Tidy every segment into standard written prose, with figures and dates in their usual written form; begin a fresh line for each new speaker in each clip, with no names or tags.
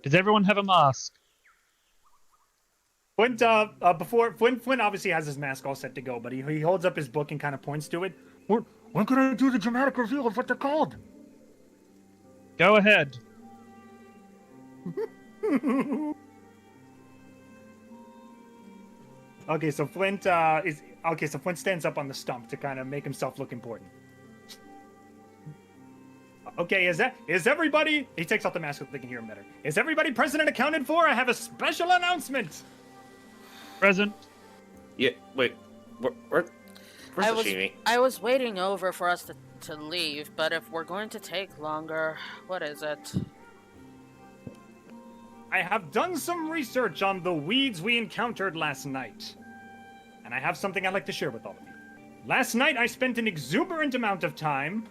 Does everyone have a mask?
Flint, before Flint obviously has his mask all set to go, but he holds up his book and kind of points to it. When can I do the dramatic reveal of what they're called?
Go ahead.
Okay, so Flint Flint stands up on the stump to kind of make himself look important. Okay, is everybody? He takes off the mask so they can hear him better. Is everybody present and accounted for? I have a special announcement.
Present.
Yeah, wait. Where's Sashimi?
I was waiting over for us to leave, but if we're going to take longer, what is it?
I have done some research on the weeds we encountered last night. And I have something I'd like to share with all of you. Last night I spent an exuberant amount of time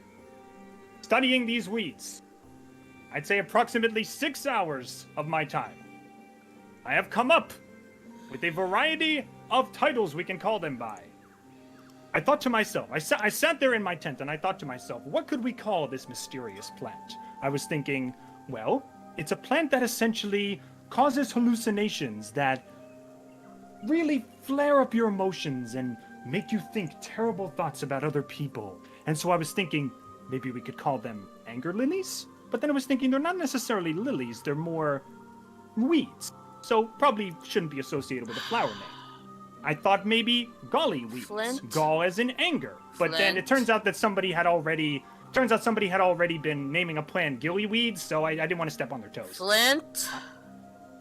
studying these weeds. I'd say approximately 6 hours of my time. I have come up with a variety of titles we can call them by. I thought to myself, I sat there in my tent and I thought to myself, what could we call this mysterious plant? I was thinking, well, it's a plant that essentially causes hallucinations that really flare up your emotions and make you think terrible thoughts about other people. And so I was thinking, maybe we could call them anger lilies? But then I was thinking they're not necessarily lilies, they're more weeds. So probably shouldn't be associated with a flower name. I thought maybe golly weeds.
Flint?
Gall as in anger. But then it turns out that somebody had already been naming a plant gilly weeds, so I didn't want to step on their toes.
Flint?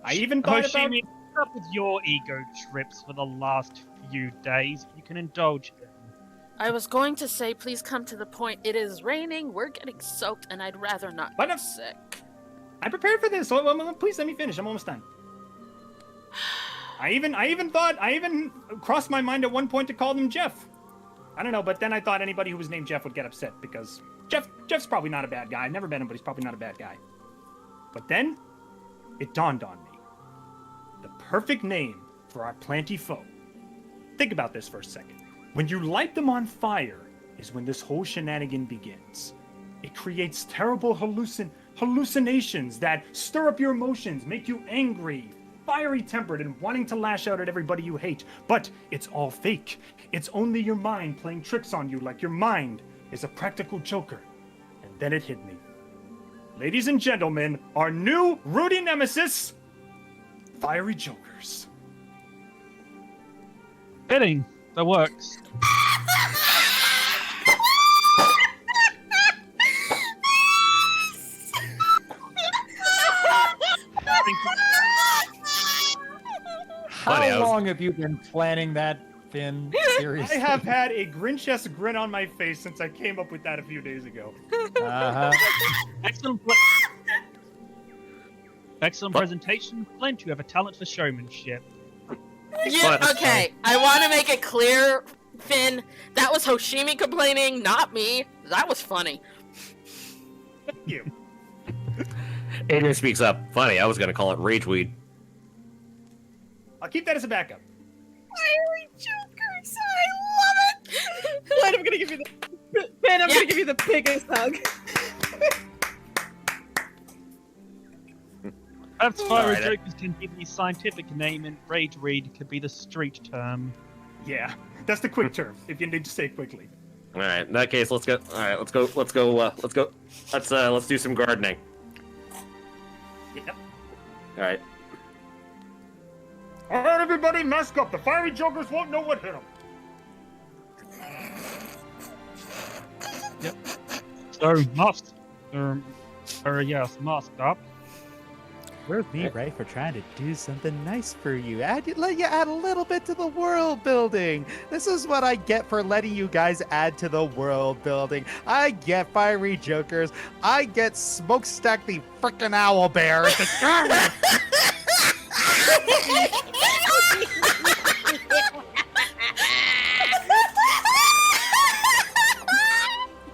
I even thought about...
Hoshimi, up with your ego trips for the last few days. You can indulge them.
I was going to say, please come to the point. It is raining, we're getting soaked, and I'd rather not
But
get sick.
I prepared for this. So, please let me finish. I'm almost done. I even crossed my mind at one point to call them Jeff. I don't know, but then I thought anybody who was named Jeff would get upset because Jeff's probably not a bad guy. I've never met him, but he's probably not a bad guy. But then it dawned on me. The perfect name for our planty foe. Think about this for a second. When you light them on fire is when this whole shenanigan begins. It creates terrible hallucinations that stir up your emotions, make you angry, fiery-tempered, and wanting to lash out at everybody you hate. But it's all fake. It's only your mind playing tricks on you like your mind is a practical joker. And then it hit me. Ladies and gentlemen, our new Rudy nemesis, Fiery Jokers.
Fitting. That works.
How long have you been planning that, Finn? Seriously?
I have had a Grinch-esque grin on my face since I came up with that a few days ago.
Excellent presentation. Flint, you have a talent for showmanship.
Yeah, okay. I want to make it clear, Finn, that was Hoshimi complaining, not me. That was funny.
Thank you.
Adrian speaks up. Funny, I was gonna call it Rageweed.
I'll keep that as a backup.
Fiery Jokers! I love it! Glenn, I'm gonna give you the... Ben, I'm gonna give you the biggest hug.
Perhaps Fiery Jokers can give me scientific name, and Rageweed could be the street term.
Yeah, that's the quick term, if you need to say it quickly.
Alright, in that case, let's go. Alright, let's go. Let's do some gardening.
Yep.
Alright.
Alright, everybody, mask up. The Fiery Jokers won't know what hit them.
Yep. So, mask. Yes, mask up.
We're me, right, for trying to do something nice for you. Let you add a little bit to the world building. This is what I get for letting you guys add to the world building. I get Fiery Jokers. I get Smokestack the frickin' owl bear.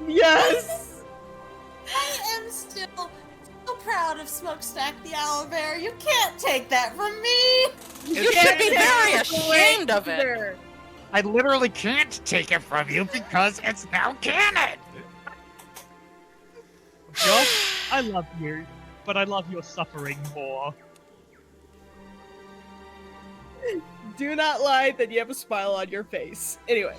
Yes! I am still so proud of Smokestack the owlbear. You can't take that from me.
You should be very ashamed of it.
I literally can't take it from you because it's now canon.
Josh, I love you. but I love your suffering more.
Do not lie, then you have a smile on your face. Anyway.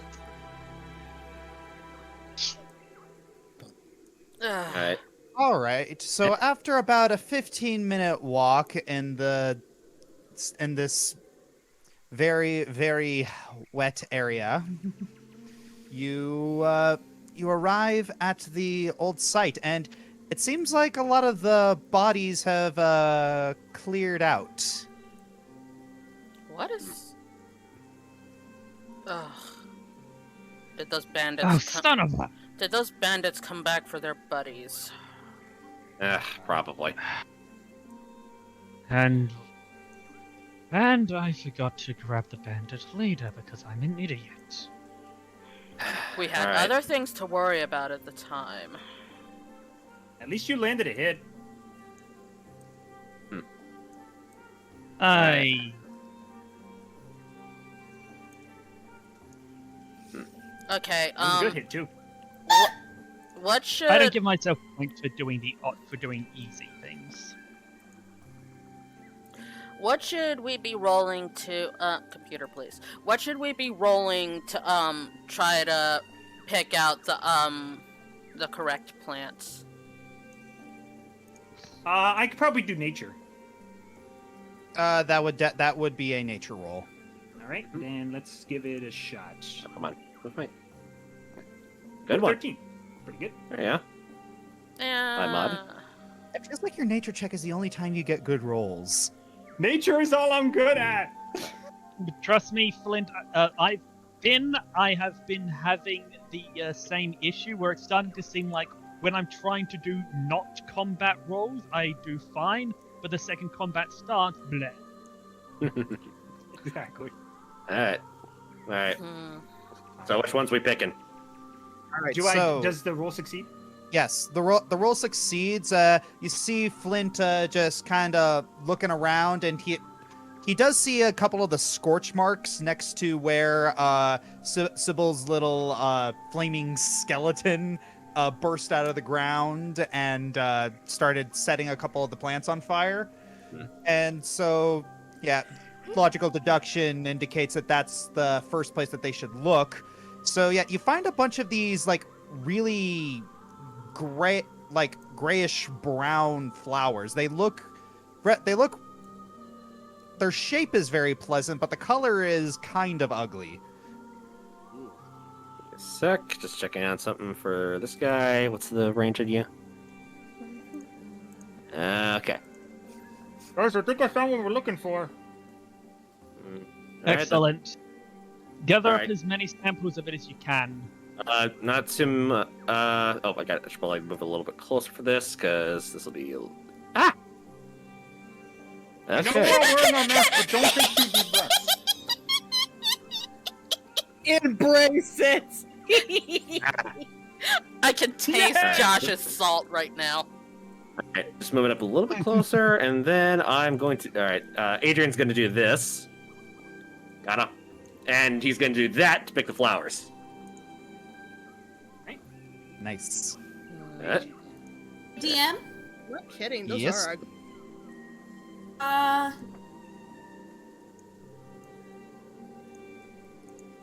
Alright.
All right. So after about a 15-minute walk in this very, very wet area, you arrive at the old site, and it seems like a lot of the bodies have cleared out.
What is? Ugh. Did those bandits?
Oh, son of a...
Did those bandits come back for their buddies?
Probably.
And I forgot to grab the bandit leader because I'm an idiot.
We had
Alright.
other things to worry about at the time.
At least you landed a hit.
Okay,
Good hit too.
what should
I don't give myself points for doing easy things.
What should we be rolling to computer please? What should we be rolling to try to pick out the correct plants?
I could probably do nature.
That would be a nature roll.
All right, then let's give it a shot.
Oh, come on. Wait. Good one.
13. Pretty good.
Yeah. Mod.
It feels like your nature check is the only time you get good rolls.
Nature is all I'm good at.
But trust me, Flint, I have been having the same issue where it's starting to seem like when I'm trying to do not combat rolls, I do fine, but the second combat starts, bleh.
Exactly.
Alright. So which ones we picking?
All right.
Does the roll succeed?
Yes, the roll succeeds. You see Flint just kind of looking around, and he does see a couple of the scorch marks next to where Sybil's little flaming skeleton burst out of the ground and started setting a couple of the plants on fire. And so, yeah, logical deduction indicates that that's the first place that they should look. So yeah, you find a bunch of these like really gray, like grayish brown flowers. Their shape is very pleasant, but the color is kind of ugly.
A sec. Just checking out something for this guy. What's the range on you? Okay.
Guys, I think I found what we're looking for.
Alright,
Excellent. Gather
Alright.
up as many samples of it as you can.
Not some. Oh my god! I should probably move a little bit closer for this because this will be. Ah.
I know
Okay.
we're all wearing our masks, but don't take too deep breaths.
Embrace it!
I can taste
Yeah.
Josh's salt right now.
Alright, just moving up a little bit closer, and then I'm going to. All right, Adrian's going to do this. Got him. And he's going to do that to pick the flowers.
Nice.
Alright.
DM?
You're not kidding, those
Yes.
are ugly.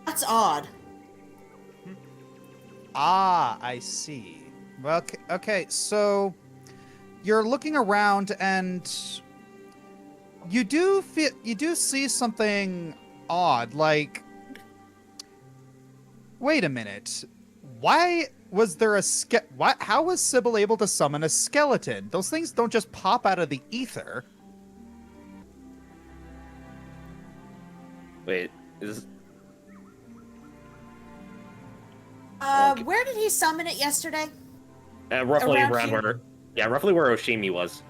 That's odd.
Ah, I see. Well, okay, so you're looking around and you do see something odd, like, wait a minute. Why was there a how was Sybil able to summon a skeleton? Those things don't just pop out of the ether.
Wait, is
Where did he summon it yesterday?
roughly
Around
around
here?
where? Yeah, roughly where Oshimi was.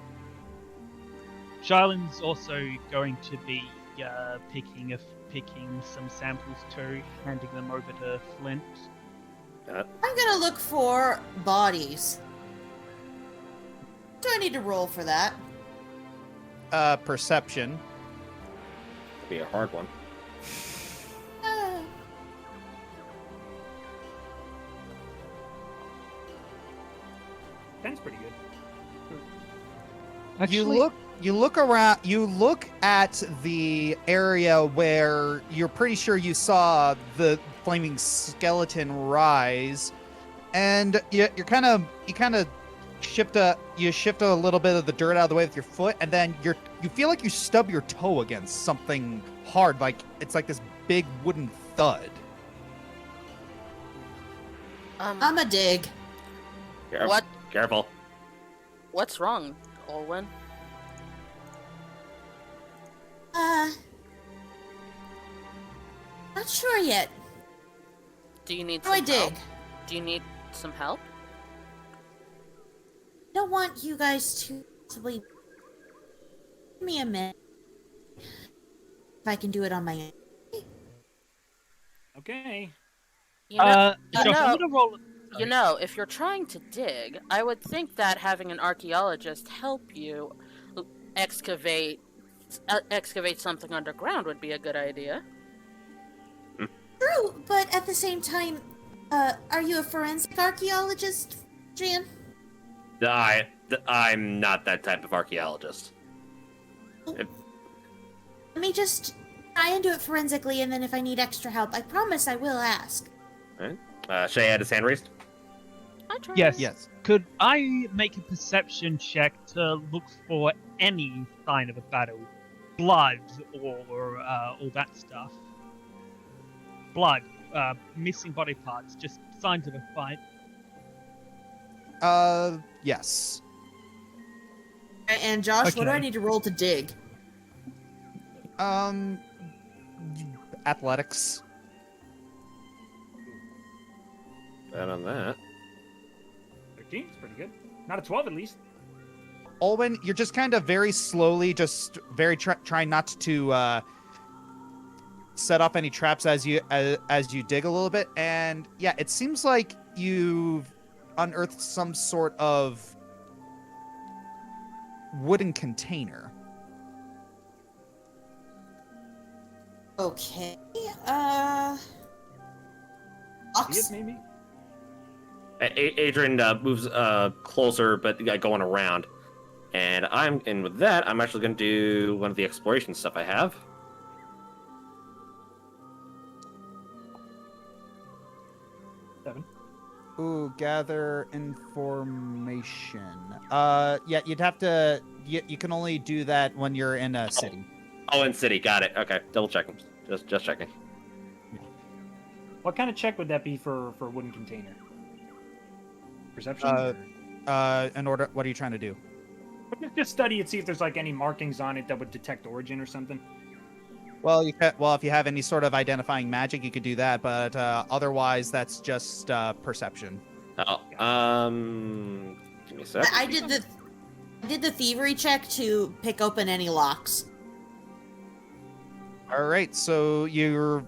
Charlin's also going to be picking some samples too, handing them over to Flint.
I'm gonna look for bodies. Do I need to roll for that?
Perception.
Be a hard one.
Uh,
That's pretty good.
Actually,
You look around. You look at the area where you're pretty sure you saw the flaming skeleton rise, and you kind of shift a little bit of the dirt out of the way with your foot, and then you feel like you stub your toe against something hard, like it's like this big wooden thud.
I'm a dig.
What?
Careful.
What's wrong, Olwen?
Not sure yet.
Do you need
How
some
do I
help?
dig?
Do you need some help?
I don't want you guys to possibly give me a minute. If I can do it on my own.
Okay.
You know,
Josh, I'm gonna roll.
you know, if you're trying to dig, I would think that having an archaeologist help you excavate something underground would be a good idea.
True, but at the same time, are you a forensic archaeologist, Jan?
I'm not that type of archaeologist.
Let me just try and do it forensically, and then if I need extra help, I promise I will ask.
Alright. Shay had his hand raised.
I try.
Yes.
Could I make a perception check to look for any sign of a battle? Blood or all that stuff? Blood, missing body parts, just signs of a fight.
Yes.
And Josh, what do I
Okay.
need to roll to dig?
Athletics.
Bet on that.
13 is pretty good. Not a 12 at least.
Olwen, you're just kind of very slowly, trying not to set up any traps as you dig a little bit, and yeah, it seems like you've unearthed some sort of wooden container.
Okay.
See it, maybe?
Adrian moves closer, but going around. And with that, I'm actually going to do one of the exploration stuff I have.
Seven.
Ooh, gather information. Yeah, you'd have to. You can only do that when you're in a city.
Oh, in city, got it. Okay, double checking. Just checking.
What kind of check would that be for a wooden container? Perception?
In order, what are you trying to do?
Just study it, see if there's like any markings on it that would detect origin or something.
Well, if you have any sort of identifying magic, you could do that, but otherwise, that's just perception.
Oh, give me a sec.
I did the thievery check to pick open any locks.
All right, so you're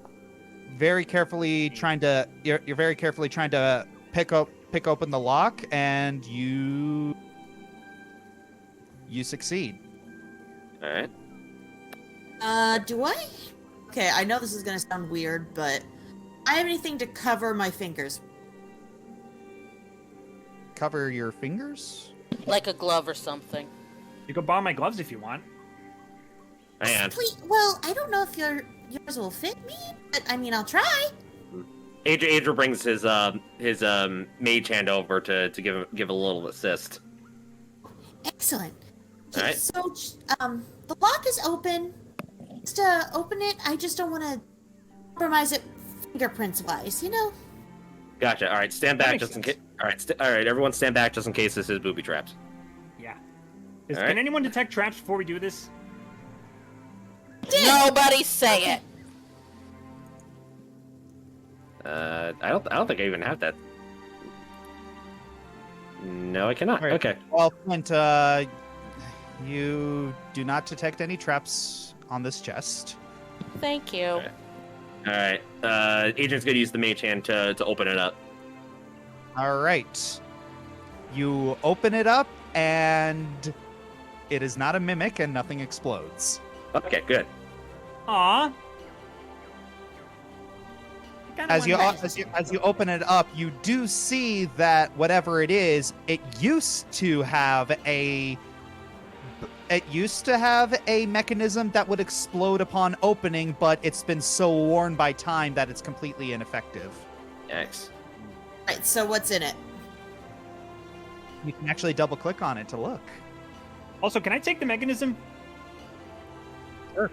very carefully trying to pick open the lock, and you succeed.
All right.
Do I? Okay, I know this is gonna sound weird, but I have anything to cover my fingers?
Cover your fingers?
Like a glove or something.
You can borrow my gloves if you want.
And
Please, well, I don't know if yours will fit me, but I mean, I'll try.
Adrian brings his mage hand over to give a little assist.
Excellent.
All right.
So, the lock is open. Just open it. I just don't want to compromise it fingerprints-wise, you know?
Gotcha. All right, stand
That
back
makes
just in case. All right, all right, everyone, stand back just in case this is booby traps.
Yeah.
All right.
Can anyone detect traps before we do this?
Nobody say it.
I don't think I even have that. No, I cannot.
All right.
Okay.
Well, Flint, you do not detect any traps on this chest.
Thank you.
Okay. All right. Adrian's gonna use the mage hand to open it up.
All right. You open it up, and it is not a mimic, and nothing explodes.
Okay, good.
Aww.
As you open it up, you do see that whatever it is, it used to have a it used to have a mechanism that would explode upon opening, but it's been so worn by time that it's completely ineffective.
Yikes.
Right, so what's in it?
You can actually double click on it to look.
Also, can I take the mechanism?
Sure.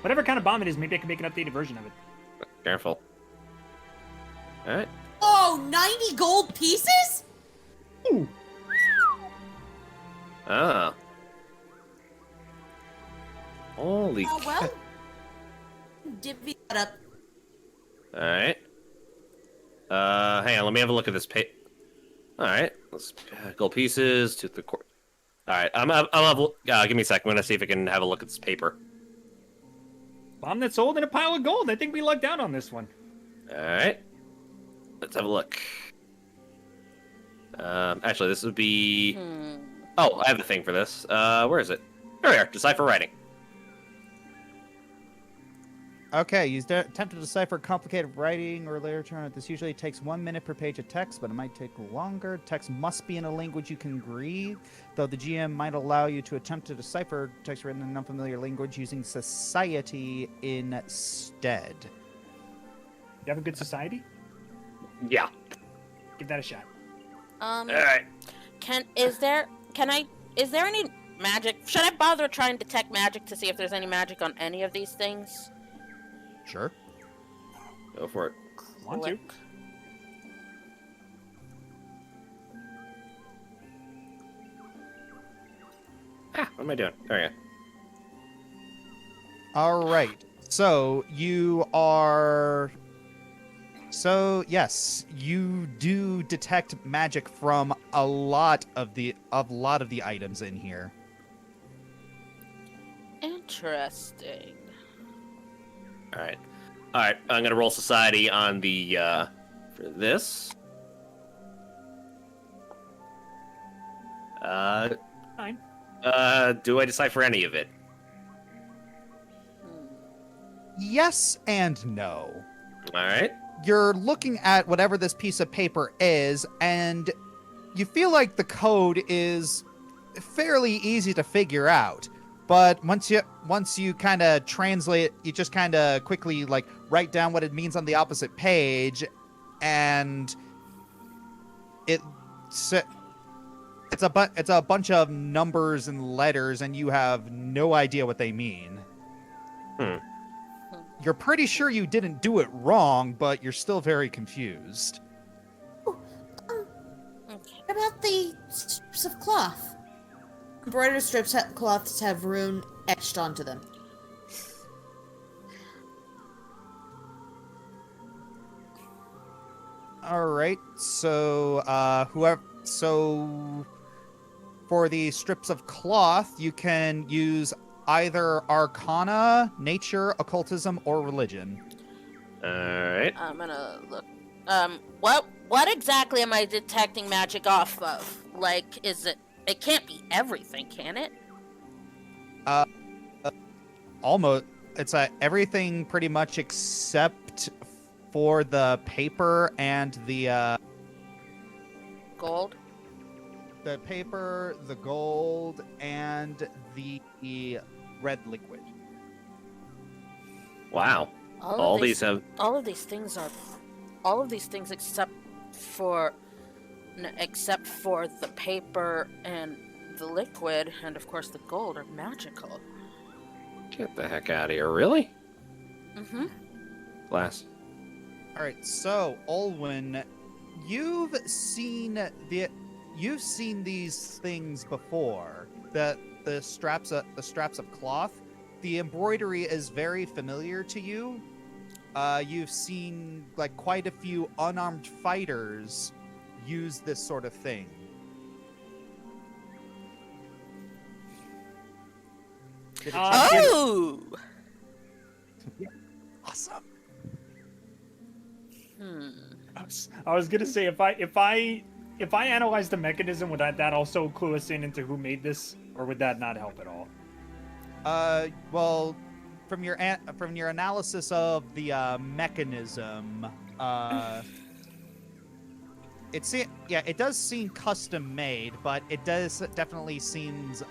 Whatever kind of bomb it is, maybe I can make an updated version of it.
Careful. All right.
Oh, 90 gold pieces?
Ooh.
Ah. Holy
Oh,
cow.
well. Divvy that up.
All right. Hang on. Let me have a look at this page. All right. Let's gold pieces to the court. All right. Give me a second. I'm gonna see if I can have a look at this paper.
Bomb that's sold in a pile of gold. I think we lucked out on this one.
All right. Let's have a look. Actually, this would be. Oh, I have the thing for this. Where is it? There we are. Decipher writing.
Okay, you attempt to decipher complicated writing or literature. This usually takes 1 minute per page of text, but it might take longer. Text must be in a language you can read, though the GM might allow you to attempt to decipher text written in an unfamiliar language using society instead.
You have a good society?
Yeah.
Give that a shot.
All right.
Is there any magic? Should I bother trying to detect magic to see if there's any magic on any of these things?
Sure.
Go for it.
Want to?
Click.
Ah, what am I doing? There we go.
All right. So yes, you do detect magic from a lot of the items in here.
Interesting.
All right. All right. I'm gonna roll society on the for this.
Fine.
Do I decipher any of it?
Yes and no.
All right.
You're looking at whatever this piece of paper is, and you feel like the code is fairly easy to figure out. But once you kind of translate, you just kind of quickly like write down what it means on the opposite page, and it's a bunch of numbers and letters, and you have no idea what they mean. You're pretty sure you didn't do it wrong, but you're still very confused.
What about the strips of cloth? Embroidered cloths have rune etched onto them.
All right. So, for the strips of cloth, you can use either Arcana, Nature, Occultism, or Religion.
All right.
I'm gonna look. What exactly am I detecting magic off of? Like, is it? It can't be everything, can it?
Almost. It's everything pretty much except for the paper and the
Gold.
the paper, the gold, and the red liquid.
Wow. All these have.
All of these things except for the paper and the liquid, and of course the gold, are magical.
Get the heck out of here! Really?
Mm-hmm.
Glass.
All right, so Olwyn, you've seen these things before. The straps of cloth. The embroidery is very familiar to you. You've seen like quite a few unarmed fighters use this sort of thing.
Oh!
Awesome.
I was gonna say if I analyze the mechanism, would that also clue us into who made this, or would that not help at all?
Well, from your analysis of the mechanism, it does seem custom made, but it does definitely seems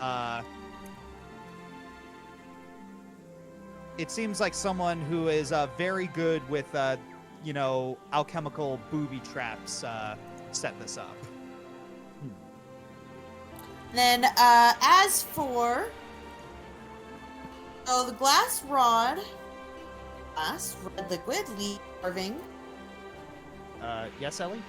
it seems like someone who is very good with alchemical booby traps set this up.
Then, as for the glass red liquid leaf carving.
Yes, Ellie?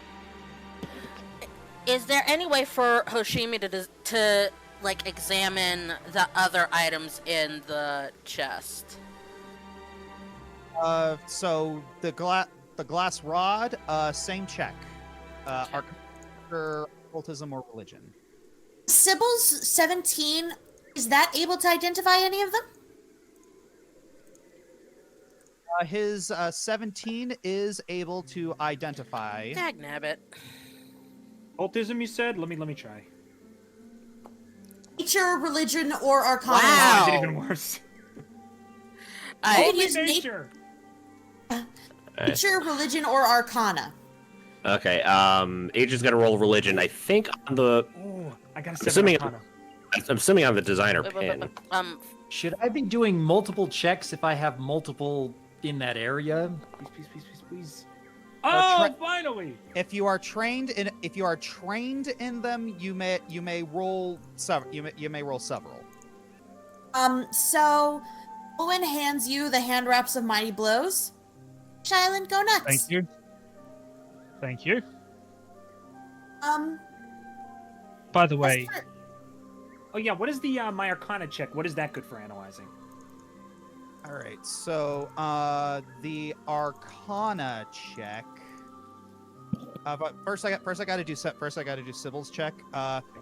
Is there any way for Hoshimi to like examine the other items in the chest?
So the glass rod, same check. Occultism or religion.
Sybil's 17, is that able to identify any of them?
His 17 is able to identify.
Dagnabbit.
Occultism, you said? Let me try.
Nature, religion, or arcana.
Wow.
Is it even worse?
I
Only
Only
use
nature.
Nature, religion, or arcana.
Okay, Agent's got to roll religion. I think on the.
Oh, I got a
I'm assuming,
7 arcana.
I'm assuming on the designer
Wait,
pin.
Should I be doing multiple checks if I have multiple in that area?
Please. Oh,
Try-
finally!
If you are trained in them, you may roll several. You may roll several.
So Owen hands you the hand wraps of mighty blows. Shylin, go nuts.
Thank you. Thank you. By the way,
as for-
Oh yeah, what is the my arcana check? What is that good for analyzing?
All right. So the Arcana check. But first I got to do Sybil's check.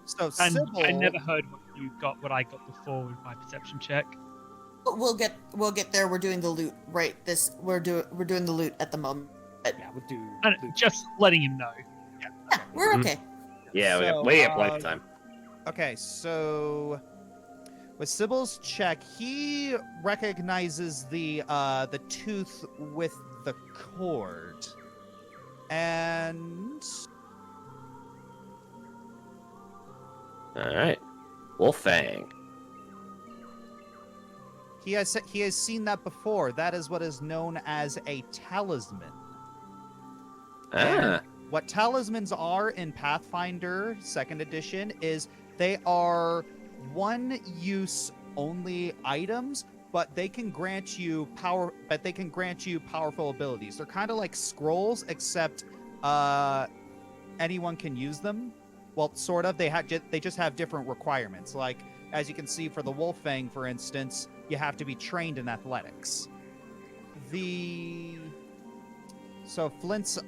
So
and
Sybil.
I never heard what I got before with my perception check.
We'll get there. We're doing the loot right. We're doing the loot at the moment.
Yeah, we'll do.
And just letting him know.
Yeah, we're
Mhm.
okay.
Yeah,
So,
we have plenty of time.
Okay, so with Sybil's check, he recognizes the tooth with the cord, and
All right, Wolfang.
he has seen that before. That is what is known as a talisman.
Ah,
What talismans are in Pathfinder 2nd Edition is they are one-use only items, but they can grant you powerful abilities. They're kind of like scrolls, except anyone can use them. Well, sort of. They just have different requirements. Like, as you can see for the Wolfang, for instance, you have to be trained in athletics. So Flint's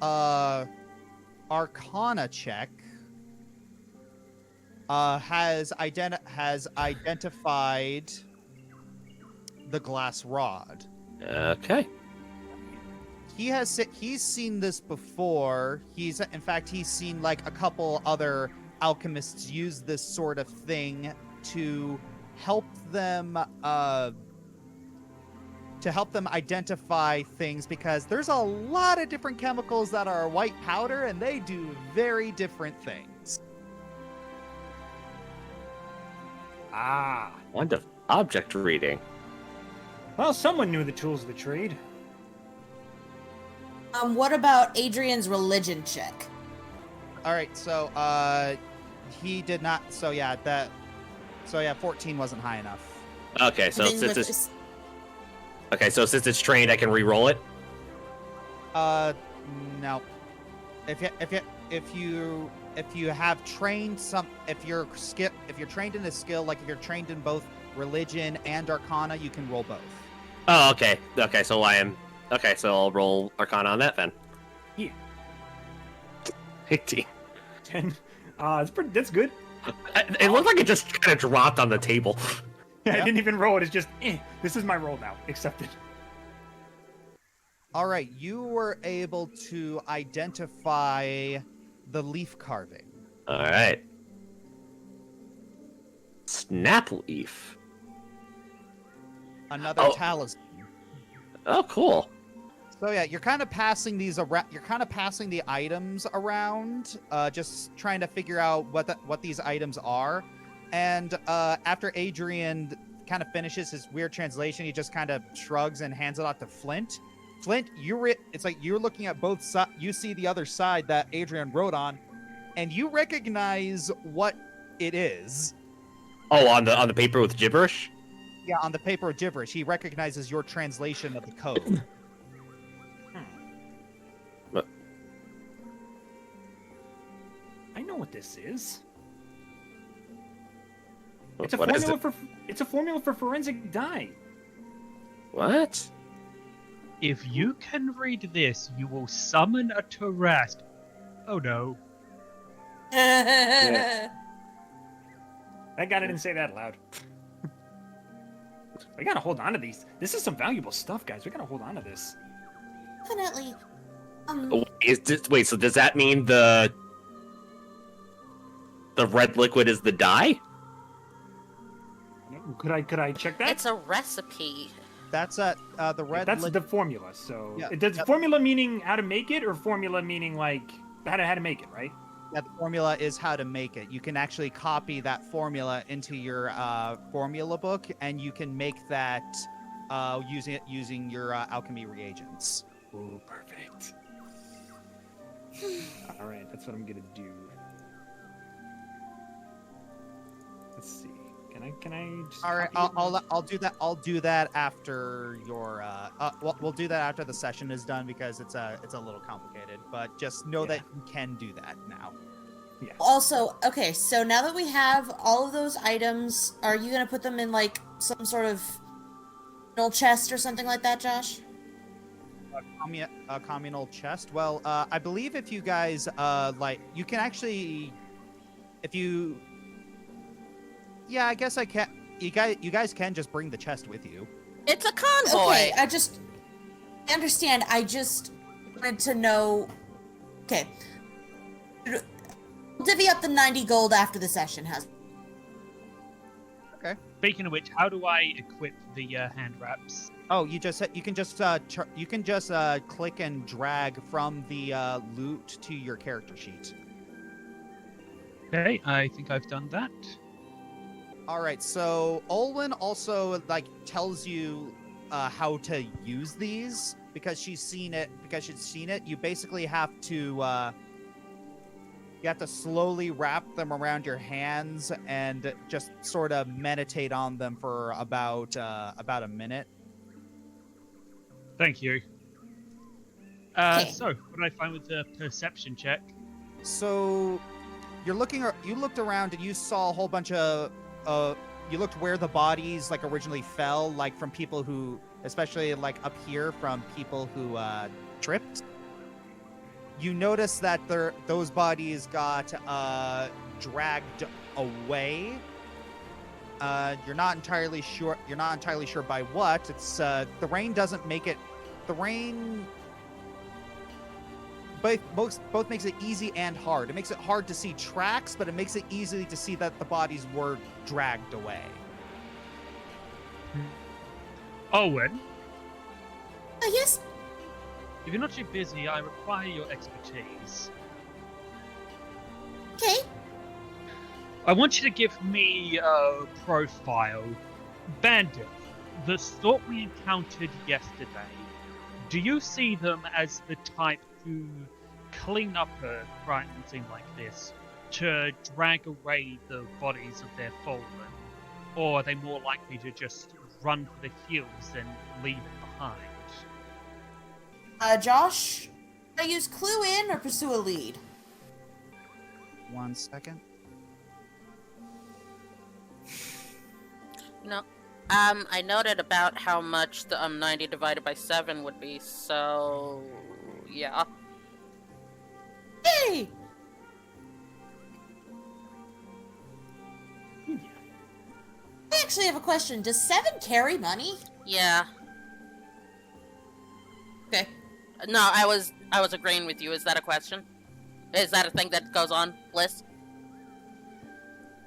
Arcana check has identified the glass rod.
okay.
He's seen this before. He's seen like a couple other alchemists use this sort of thing to help them identify things, because there's a lot of different chemicals that are white powder and they do very different things.
Ah.
One of object reading.
Well, someone knew the tools of the trade.
What about Adrian's religion check?
All right, so he did not. So yeah, 14 wasn't high enough.
Okay, so
Thing
since
with
it's since it's trained, I can re-roll it.
No. If you have trained if you're trained in a skill, like if you're trained in both religion and arcana, you can roll both.
Oh, okay. Okay, so I'll roll Arcana on that then.
Yeah.
18.
10. That's good.
It looked like it just kind of dropped on the table.
Yeah, I
Yep.
didn't even roll it. It's just, this is my roll now. Accepted.
All right, you were able to identify the leaf carving.
All right. Snap leaf.
Another
Oh.
talisman.
Oh, cool.
So yeah, you're kind of passing these around. You're kind of passing the items around, just trying to figure out what these items are. And after Adrian kind of finishes his weird translation, he just kind of shrugs and hands it off to Flint. Flint, it's like you're looking at both sides. You see the other side that Adrian wrote on, and you recognize what it is.
Oh, on the paper with gibberish?
Yeah, on the paper of gibberish, he recognizes your translation of the code.
I know what this is.
What
It's a formula for forensic dye.
What?
If you can read this, you will summon a Tarrasque. Oh no.
Thank God I didn't say that loud. We gotta hold on to these. This is some valuable stuff, guys. We gotta hold on to this.
Definitely.
Wait, so does that mean the red liquid is the dye?
Could I check that?
It's a recipe.
That's the red.
That's the formula. So,
Yeah,
does formula meaning how to make it, or formula meaning like how to make it, right?
Yeah, the formula is how to make it. You can actually copy that formula into your formula book, and you can make that using your alchemy reagents.
Ooh, perfect. All right, that's what I'm gonna do. Let's see. Can I just
All right,
copy it?
I'll do that. I'll do that after your. We'll do that after the session is done because it's a little complicated. But just know that you can do that now.
Yeah.
Also, okay, so now that we have all of those items, are you gonna put them in like some sort of communal chest or something like that, Josh?
A communal chest. Well, I believe if you guys you can actually, if you. Yeah, I guess I can. You guys can just bring the chest with you.
It's a convoy.
Okay, I understand. I just wanted to know. Okay. We'll divvy up the 90 gold after the session has.
Okay.
Speaking of which, how do I equip the hand wraps?
Oh, you can just click and drag from the loot to your character sheet.
Okay, I think I've done that.
All right, so Olwen also tells you how to use these because she's seen it. You basically have to slowly wrap them around your hands and just sort of meditate on them for about a minute.
Thank you.
Okay.
So, what did I find with the perception check?
So you looked around and you saw a whole bunch of you looked where the bodies originally fell, from people who, especially up here, from people who tripped. You notice that those bodies got dragged away. You're not entirely sure by what. It's the rain doesn't make it. The rain both makes it easy and hard. It makes it hard to see tracks, but it makes it easy to see that the bodies were dragged away.
Owen,
Yes.
if you're not too busy, I require your expertise.
Okay.
I want you to give me a profile. Bandit, the sort we encountered yesterday, do you see them as the type who clean up a crime scene like this to drag away the bodies of their fallen? Or are they more likely to just run for the hills and leave it behind?
Josh, should I use clue in or pursue a lead?
1 second.
No. I noted about how much the 90 divided by 7 would be, so yeah.
Hey! I actually have a question. Does 7 carry money?
Yeah.
Okay.
No, I was agreeing with you. Is that a question? Is that a thing that goes on, Bliss?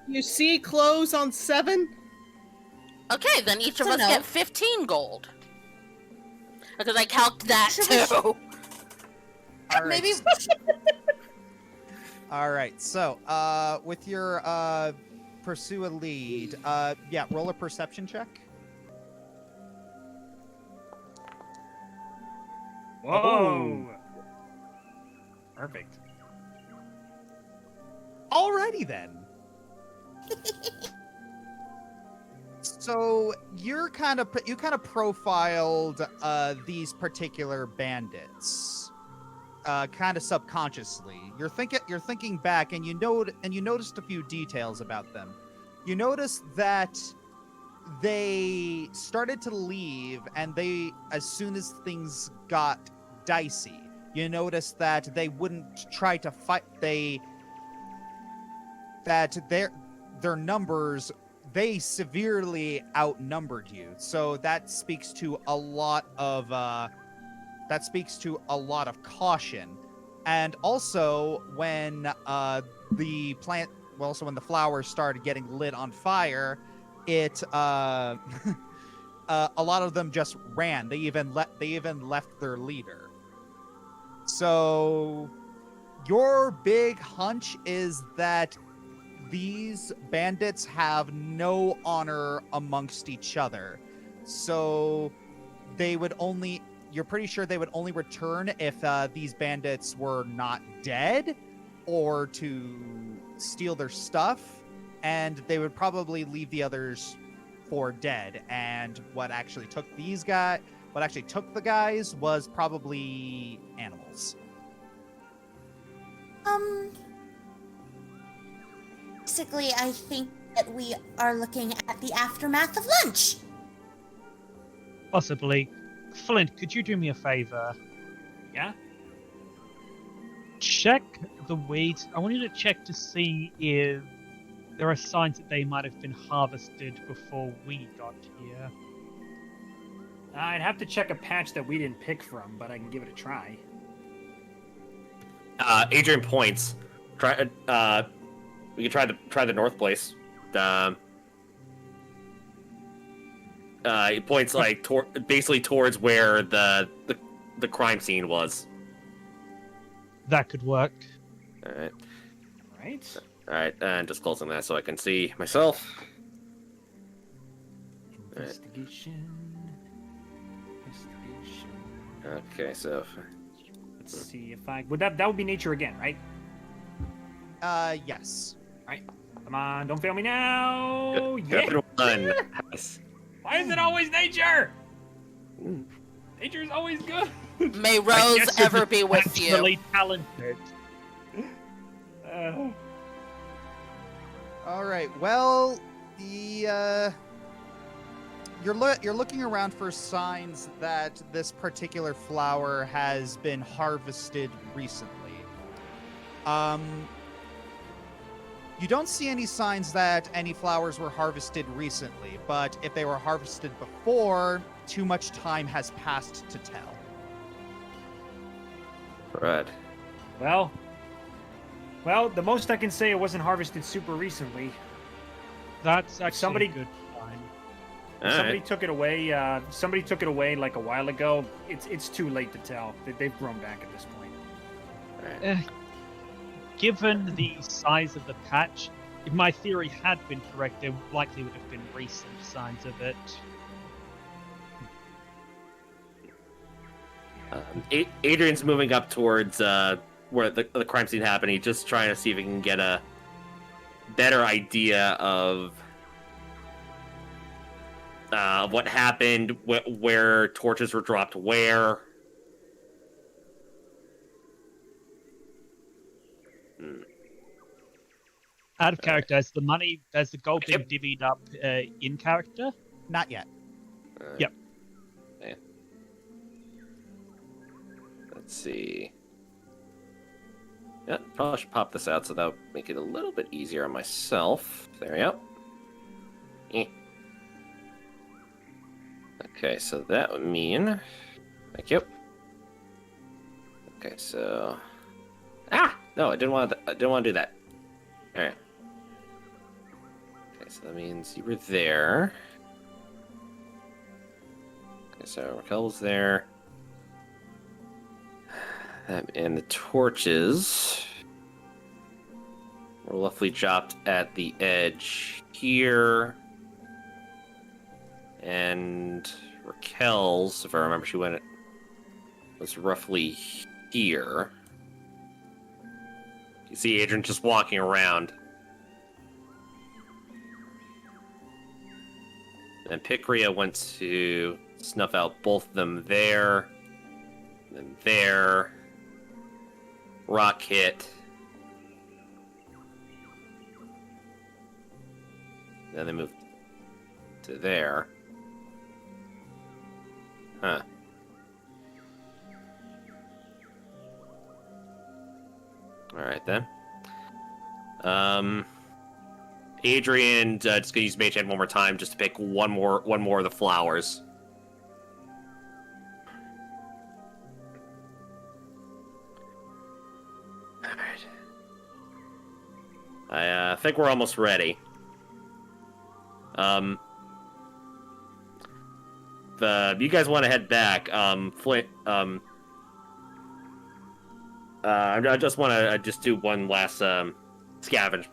You see clothes on 7?
Okay, then each of
So
us
no.
get 15 gold. Because I calced that
Should we-
too.
All right.
Maybe.
All right. So, with your pursue a lead, yeah, roll a perception check.
Whoa. Perfect.
Alrighty then. So you kind of profiled these particular bandits, kind of subconsciously. You're thinking back, and you noticed a few details about them. You noticed that they started to leave, and as soon as things got dicey, you noticed that they wouldn't try to fight. Their numbers, they severely outnumbered you. So that speaks to a lot of caution. And also when the flowers started getting lit on fire, it a lot of them just ran. They even left their leader. So your big hunch is that these bandits have no honor amongst each other. So you're pretty sure they would only return if these bandits were not dead or to steal their stuff, and they would probably leave the others for dead. And what actually took the guys was probably animals.
Basically, I think that we are looking at the aftermath of lunch.
Possibly. Flint, could you do me a favor?
Yeah?
Check the weeds. I want you to check to see if there are signs that they might have been harvested before we got here.
I'd have to check a patch that we didn't pick from, but I can give it a try.
Adrian points. We could try the north place. He points like basically towards where the crime scene was.
That could work.
All right.
Right?
All right, and just closing that so I can see myself.
Investigation.
Okay, so
Let's see if I that would be nature again, right?
Yes.
Come on, don't fail me now. Yeah.
Good one. Nice.
Why is it always nature? Nature is always good.
May
I
Rose
guess
ever
you're
be with you.
naturally talented.
All right. Well, you're looking around for signs that this particular flower has been harvested recently. You don't see any signs that any flowers were harvested recently, but if they were harvested before, too much time has passed to tell.
Right.
Well, the most I can say, it wasn't harvested super recently.
That's actually
Somebody-
a good sign.
All
Somebody
right.
took it away. Somebody took it away like a while ago. It's too late to tell. They've grown back at this point.
All right.
Given the size of the patch, if my theory had been correct, there likely would have been recent signs of it.
Adrian's moving up towards where the crime scene happened. He's just trying to see if he can get a better idea of what happened, where torches were dropped, where.
Out of character, has the gold been
Yep.
divvied up in character?
Not yet.
Yep.
Yeah. Let's see. Yeah, probably should pop this out so that would make it a little bit easier on myself. There we go. Eh. Okay, so that would mean. Thank you. Okay, so. No, I didn't want to do that. All right. Okay, so that means you were there. Okay, so Raquel was there. And the torches were roughly dropped at the edge here. And Raquel's, if I remember, she went, was roughly here. You see Adrian just walking around. And Picria went to snuff out both of them there. And there. Rock hit. Then they moved to there. Huh. Alright then. Adrian, just gonna use Mage Hand one more time just to pick one more of the flowers. Alright. I think we're almost ready. You guys want to head back? Flint. I just want to just do one last scavenge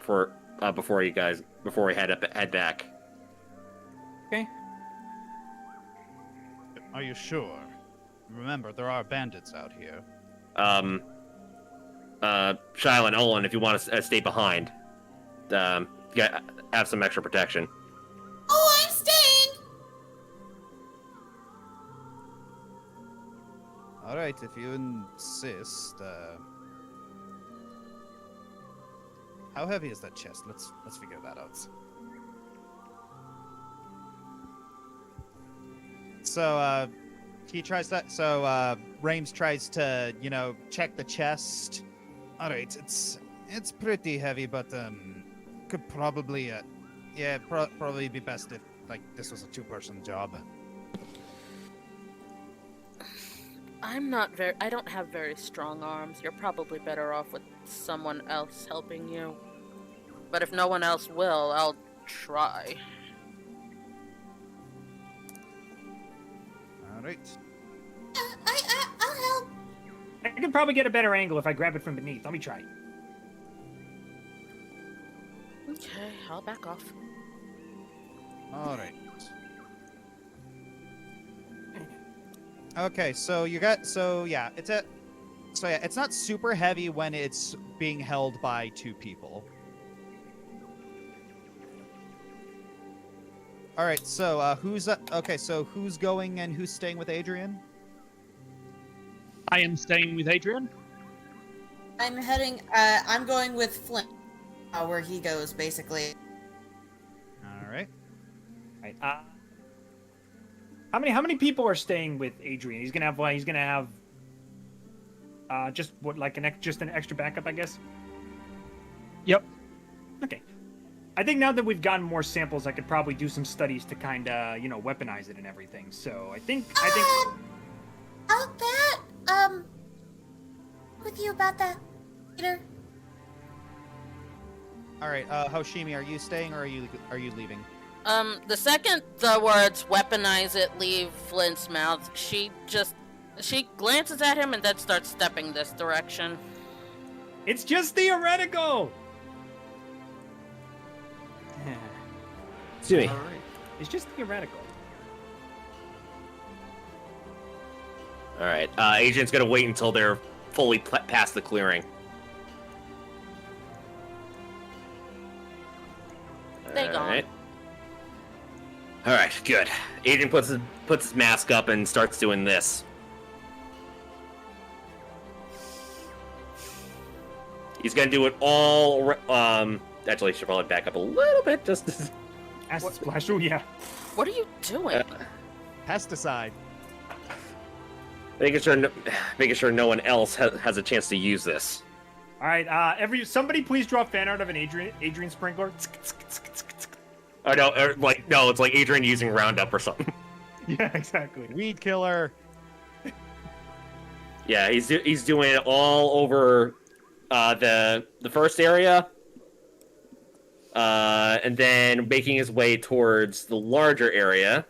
before we head back.
Okay.
Are you sure? Remember, there are bandits out here.
Shiloh and Olin, if you want to stay behind, have some extra protection.
Oh, I'm staying!
All right, if you insist. How heavy is that chest? Let's figure that out. So he tries to. So Rames tries to, check the chest. All right, it's pretty heavy, but could probably probably be best if this was a two-person job.
I don't have very strong arms. You're probably better off with someone else helping you. But if no one else will, I'll try.
All right.
I'll help.
I could probably get a better angle if I grab it from beneath. Let me try.
Okay, I'll back off.
All right. Okay, so it's not super heavy when it's being held by two people. All right, so who's going and who's staying with Adrian?
I am staying with Adrian.
I'm going with Flint, where he goes, basically.
All right.
Right. How many people are staying with Adrian? He's gonna have just an extra backup, I guess.
Yep.
Okay. I think now that we've gotten more samples, I could probably do some studies to kind of, weaponize it and everything. So I think.
About that, with you about that, Peter.
All right, Hoshimi, are you staying or are you leaving?
The second the words weaponize it leave Flint's mouth, she glances at him and then starts stepping this direction.
It's just theoretical.
Excuse me.
All right. It's just theoretical.
All right. Adrian's gonna wait until they're fully past the clearing.
They gone.
All right, good. Adrian puts his mask up and starts doing this. He's gonna do it all. Actually, I should probably back up a little bit. Just
Acid splash. Oh yeah.
What are you doing?
Pesticide.
making sure no one else has a chance to use this.
All right. Somebody please draw fan art of an Adrian sprinkler.
Oh no, no, it's like Adrian using Roundup or something.
Yeah, exactly.
Weed killer.
Yeah, he's doing it all over the first area, and then making his way towards the larger area.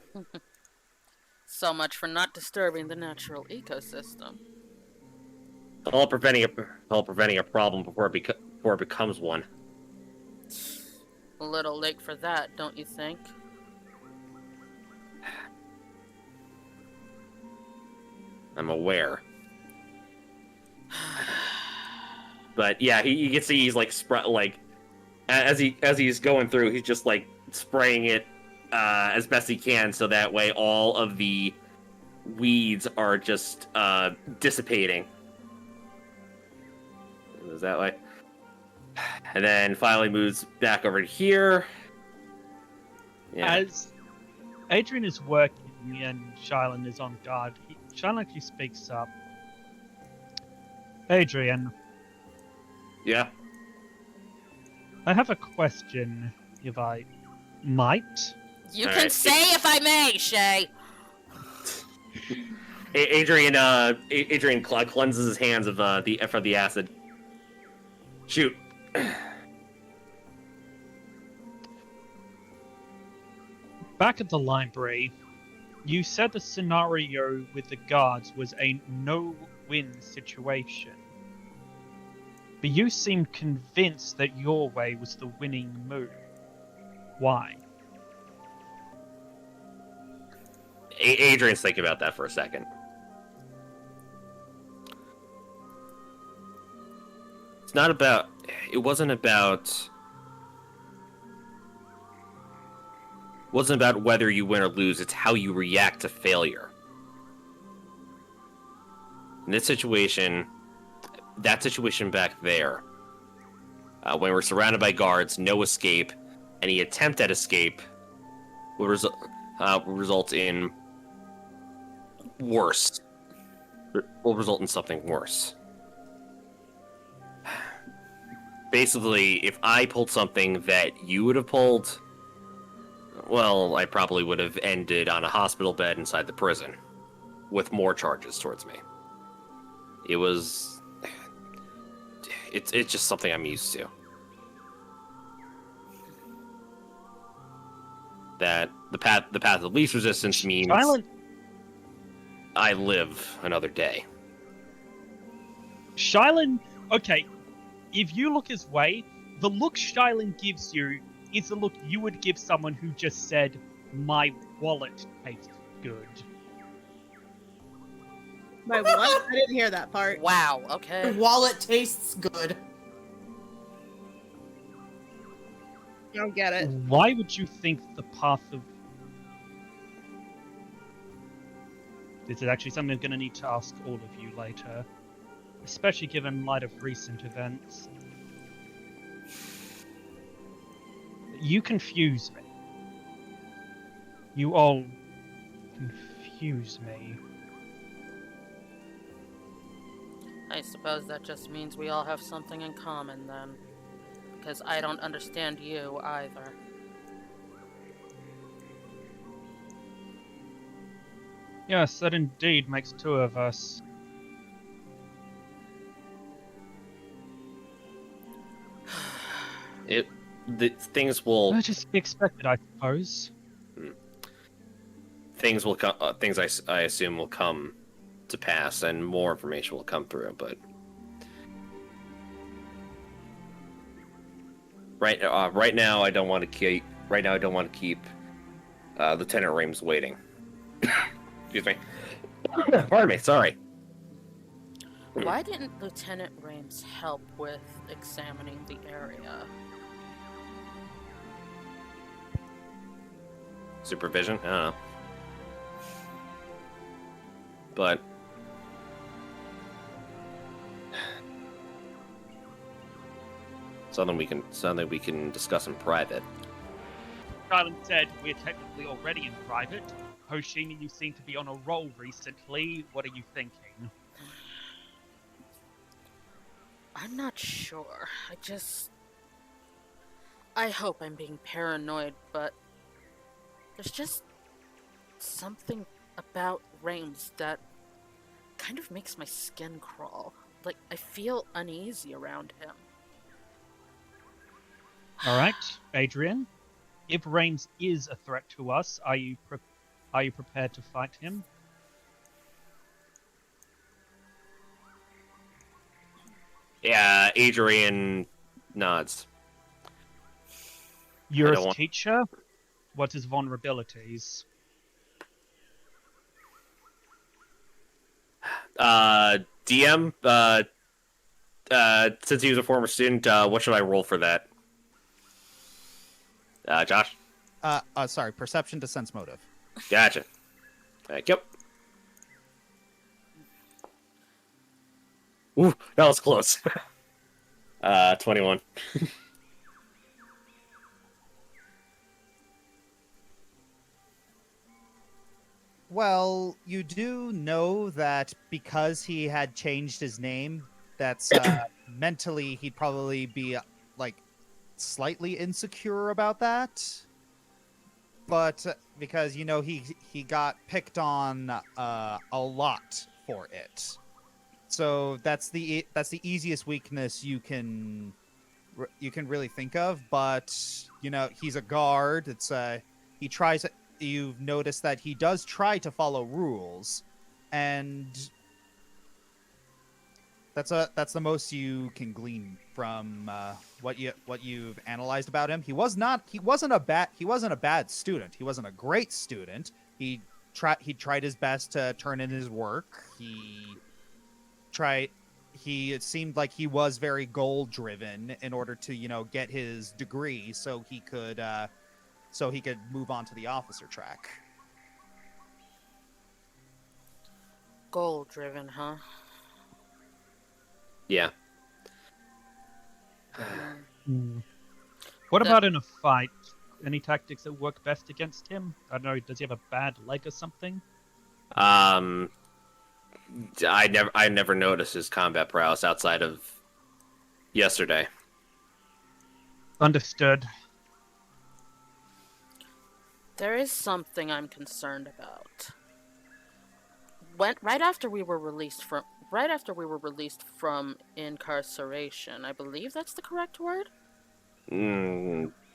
So much for not disturbing the natural ecosystem.
All preventing a problem before it becomes one.
A little late for that, don't you think?
I'm aware. But yeah, you can see he's like as he's going through, he's just like spraying it as best he can, so that way all of the weeds are just dissipating. It was that way. And then finally moves back over to here. Yeah.
As Adrian is working and Shylin is on guard, Shylin actually speaks up. Adrian,
Yeah.
I have a question, if I might.
You
All
can
right.
say if I may, Shay.
Adrian cleanses his hands of the acid. Shoot.
Back at the library, you said the scenario with the guards was a no-win situation. But you seemed convinced that your way was the winning move. Why?
Adrian's thinking about that for a second. It wasn't about whether you win or lose, it's how you react to failure. In this situation, that situation back there, when we're surrounded by guards, no escape, any attempt at escape will result in worse. Will result in something worse. Basically, if I pulled something that you would have pulled, well, I probably would have ended on a hospital bed inside the prison, with more charges towards me. It's just something I'm used to. That the path of least resistance means I live another day.
Shylin, okay, if you look his way, the look Shylin gives you is the look you would give someone who just said, "My wallet tastes good."
My what? I didn't hear that part.
Wow,
Your
okay.
wallet tastes good.
I don't get it.
Why would you think the path of... This is actually something I'm going to need to ask all of you later. Especially given light of recent events. You confuse me. You all confuse me.
I suppose that just means we all have something in common then. Because I don't understand you either.
Yes, that indeed makes two of us.
Things will
Well, just be expected, I suppose.
things will come. Things I assume will come to pass, and more information will come through. But right now, I don't want to keep. Right now, I don't want to keep Lieutenant Rames waiting. Excuse me. Pardon me. Sorry.
Why didn't Lieutenant Rames help with examining the area?
Supervision. I don't know. But something we can discuss in private.
Shylin said we're technically already in private. Hoshini, you seem to be on a roll recently. What are you thinking?
I'm not sure. I hope I'm being paranoid, but there's just something about Rames that kind of makes my skin crawl. Like, I feel uneasy around him.
All right, Adrian. If Rames is a threat to us, are you prepared to fight him?
Yeah, Adrian nods.
You're
don't
his
want-
teacher? What his vulnerabilities?
DM, since he was a former student, what should I roll for that? Josh?
Sorry, perception to sense motive.
Gotcha. Yep. Ooh, that was close. 21.
Well, you do know that because he had changed his name, that's mentally he'd probably be like slightly insecure about that. But because he got picked on a lot for it, so that's the easiest weakness you can really think of. But he's a guard. It's he tries. You've noticed that he does try to follow rules, and that's the most you can glean from what you've analyzed about him. He wasn't a bad student. He wasn't a great student. He tried his best to turn in his work. It seemed like he was very goal driven in order to get his degree so he could move on to the officer track.
Goal driven, huh?
Yeah.
What about in a fight? Any tactics that work best against him? I don't know, does he have a bad leg or something?
I never noticed his combat prowess outside of yesterday.
Understood.
There is something I'm concerned about. Right after we were released from incarceration, I believe that's the correct word?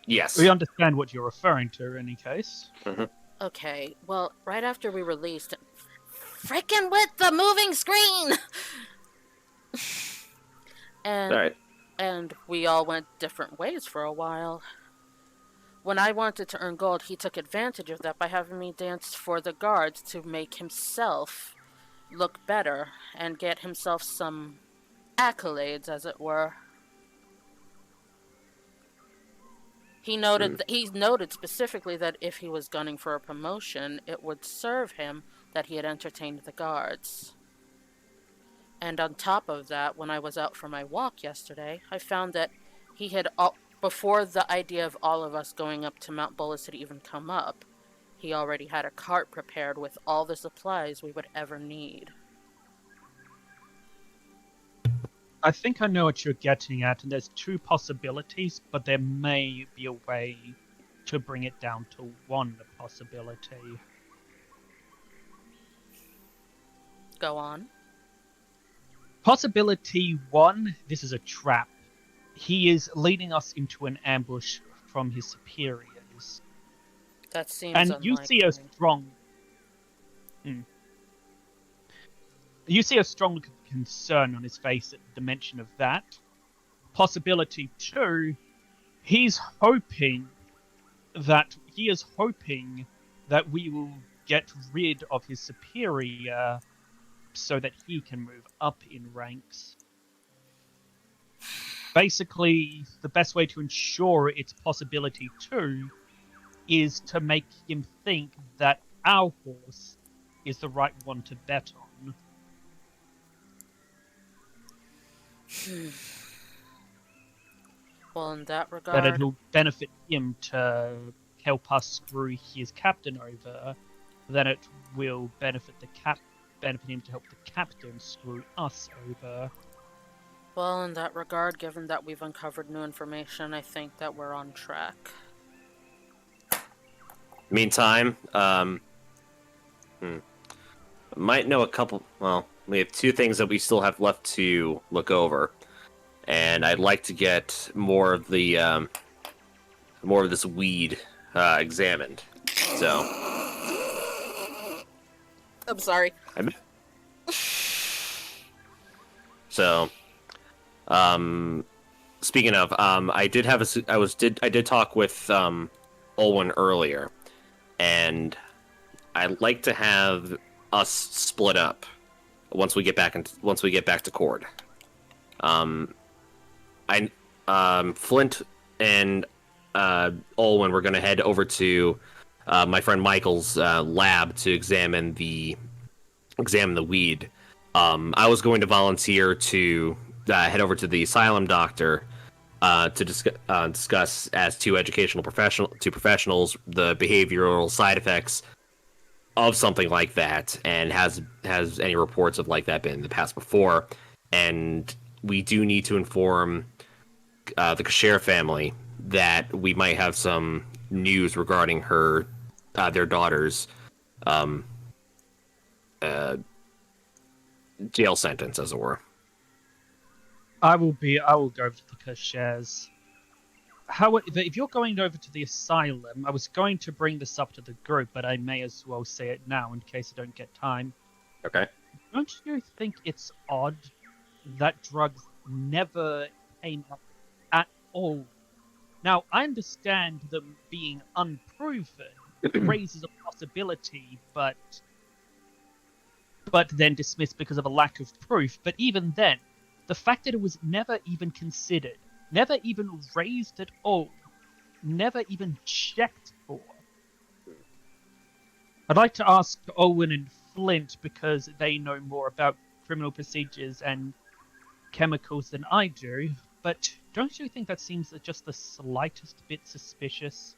Yes.
We understand what you're referring to in any case.
Mm-hmm.
Okay, well, right after we released... Frickin' with the moving screen!
All right.
And we all went different ways for a while. When I wanted to earn gold, he took advantage of that by having me dance for the guards to make himself look better and get himself some accolades, as it were. He noted specifically that if he was gunning for a promotion, it would serve him that he had entertained the guards. And on top of that, when I was out for my walk yesterday, I found that he had, before the idea of all of us going up to Mount Bolus had even come up, he already had a cart prepared with all the supplies we would ever need.
I think I know what you're getting at, and there's two possibilities, but there may be a way to bring it down to one possibility.
Go on.
Possibility one, this is a trap. He is leading us into an ambush from his superiors.
That seems
And
unlikely.
you see a strong... You see a strong concern on his face at the mention of that. Possibility two, he is hoping that we will get rid of his superior so that he can move up in ranks. Basically, the best way to ensure it's possibility two is to make him think that our horse is the right one to bet on.
Well, in that
That
regard,
it'll benefit him to help us screw his captain over. Then it will benefit him to help the captain screw us over.
given that we've uncovered new information, I think that we're on track.
Meantime, might know a couple. Well, we have two things that we still have left to look over, and I'd like to get more of this weed examined. So,
I'm sorry.
Speaking of, I did have I did talk with Olwen earlier, and I'd like to have us split up once we get back to Cord. Flint and Olwen were going to head over to my friend Michael's lab to examine the weed. I was going to volunteer to head over to the asylum doctor to discuss as two professionals the behavioral side effects of something like that, and has any reports of like that been in the past before. And we do need to inform the Kasher family that we might have some news regarding their daughter's jail sentence, as it were.
I will go over to the Kashers. If you're going over to the asylum, I was going to bring this up to the group, but I may as well say it now in case I don't get time.
Okay.
Don't you think it's odd that drugs never came up at all? Now, I understand them being unproven raises a possibility, but then dismissed because of a lack of proof. But even then, the fact that it was never even considered, never even raised at all, never even checked for. I'd like to ask Owen and Flint because they know more about criminal procedures and chemicals than I do, but don't you think that seems just the slightest bit suspicious?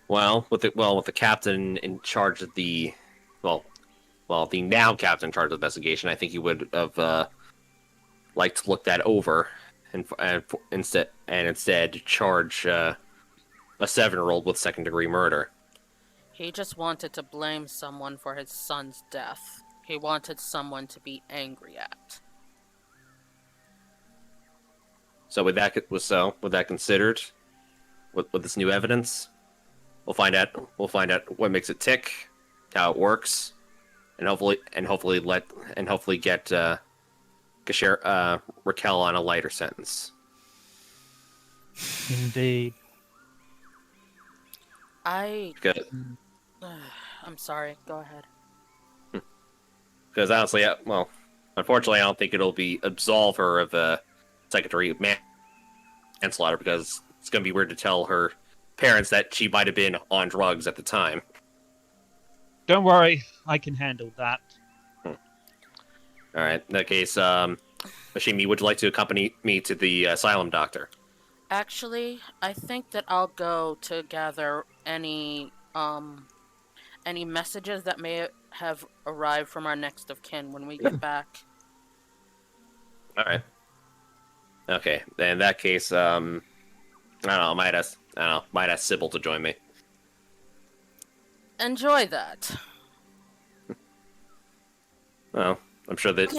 Well, with the captain in charge of the the now captain in charge of the investigation, I think he would have liked to look that over and instead charge a 7-year-old with second-degree murder.
He just wanted to blame someone for his son's death. He wanted someone to be angry at.
So with that considered, with this new evidence, we'll find out what makes it tick, how it works, and hopefully get Raquel on a lighter sentence.
Indeed.
Good.
I'm sorry. Go ahead.
Because honestly, unfortunately, I don't think it'll be absolve her of secondary manslaughter, because it's going to be weird to tell her parents that she might have been on drugs at the time.
Don't worry, I can handle that.
All right. In that case, Ashimi, would you like to accompany me to the asylum doctor?
Actually, I think that I'll go to gather any messages that may have arrived from our next of kin when we get back.
All right. Okay. Then in that case, I don't know. I might ask Sybil to join me.
Enjoy that.
Well, I'm sure that.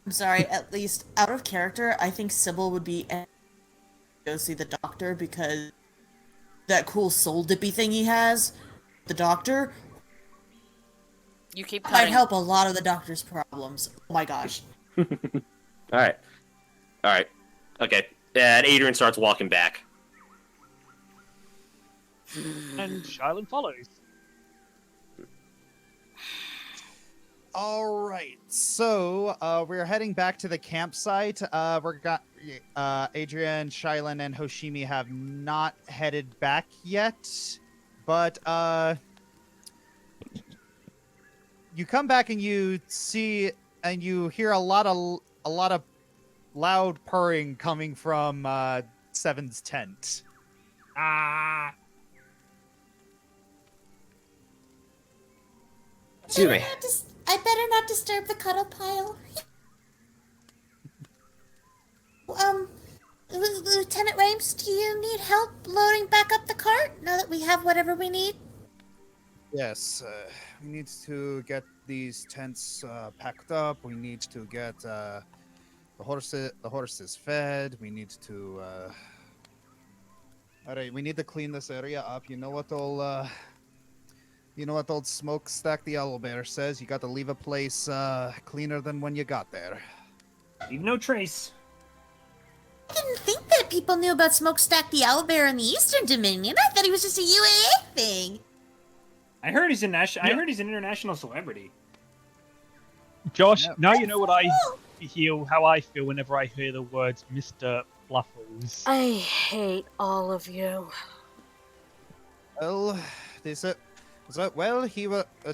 I'm sorry, at least out of character, I think Sybil would be go see the doctor because that cool soul dippy thing he has, the doctor,
You keep
might
cutting.
help a lot of the doctor's problems. Oh my gosh.
All right. Okay. And Adrian starts walking back.
And Shiloh follows.
All right, so we're heading back to the campsite. Adrian, Shylin, and Hoshimi have not headed back yet, but you come back and you see and you hear a lot of loud purring coming from Seven's tent.
Excuse me.
I better not disturb the cuddle pile. Lieutenant Rames, do you need help loading back up the cart now that we have whatever we need?
Yes, we need to get these tents packed up. We need to get the horses fed. We need to. All right, we need to clean this area up. You know what'll You know what old Smokestack the Owlbear says? You got to leave a place cleaner than when you got there.
Leave no trace.
I didn't think that people knew about Smokestack the Owlbear in the Eastern Dominion. I thought he was just a UAA thing.
I heard he's I
Yeah.
heard he's an international celebrity.
Josh,
Yep.
now you know what how I feel whenever I hear the words Mr. Fluffles.
I hate all of you.
Well,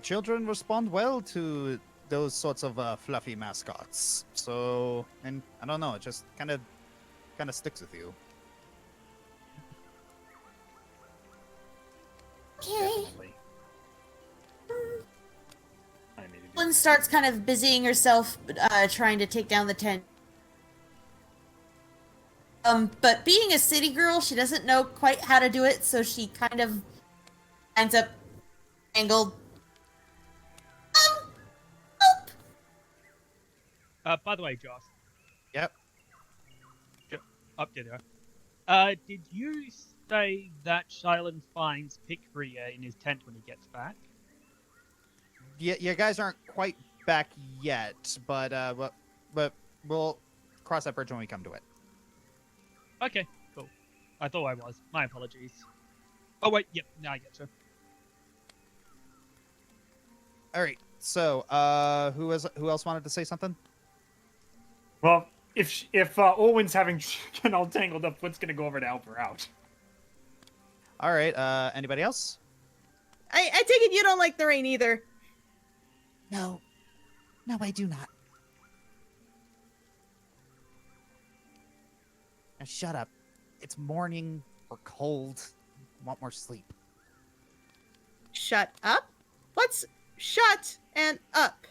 children respond well to those sorts of fluffy mascots. So, and I don't know, it just kind of sticks with you.
Okay.
Definitely. I need to do
Lynn starts kind of busying herself, trying to take down the tent. But being a city girl, she doesn't know quite how to do it, so she kind of ends up angled.
By the way, Josh.
Yep.
Up there. Did you say that Shilan finds Picria in his tent when he gets back?
Yeah, you guys aren't quite back yet, but we'll cross that bridge when we come to it.
Okay, cool. I thought I was. My apologies. Oh wait, yep, now I get you.
All right. So, who else wanted to say something?
Well, if Owen's having getting all tangled up, Foot's gonna go over to help her out.
All right. Anybody else?
I take it you don't like the rain either.
No, I do not. Now shut up. It's morning. We're cold. Want more sleep.
Shut up? What's shut and up?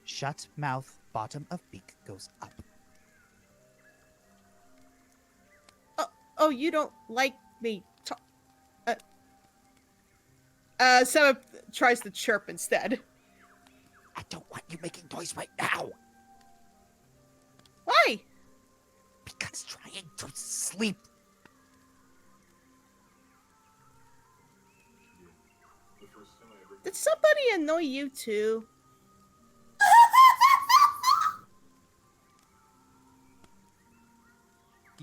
Shut mouth, bottom of beak goes up.
Oh, you don't like me. Sama tries to chirp instead.
I don't want you making noise right now.
Why?
Because trying to sleep.
Did somebody annoy you too?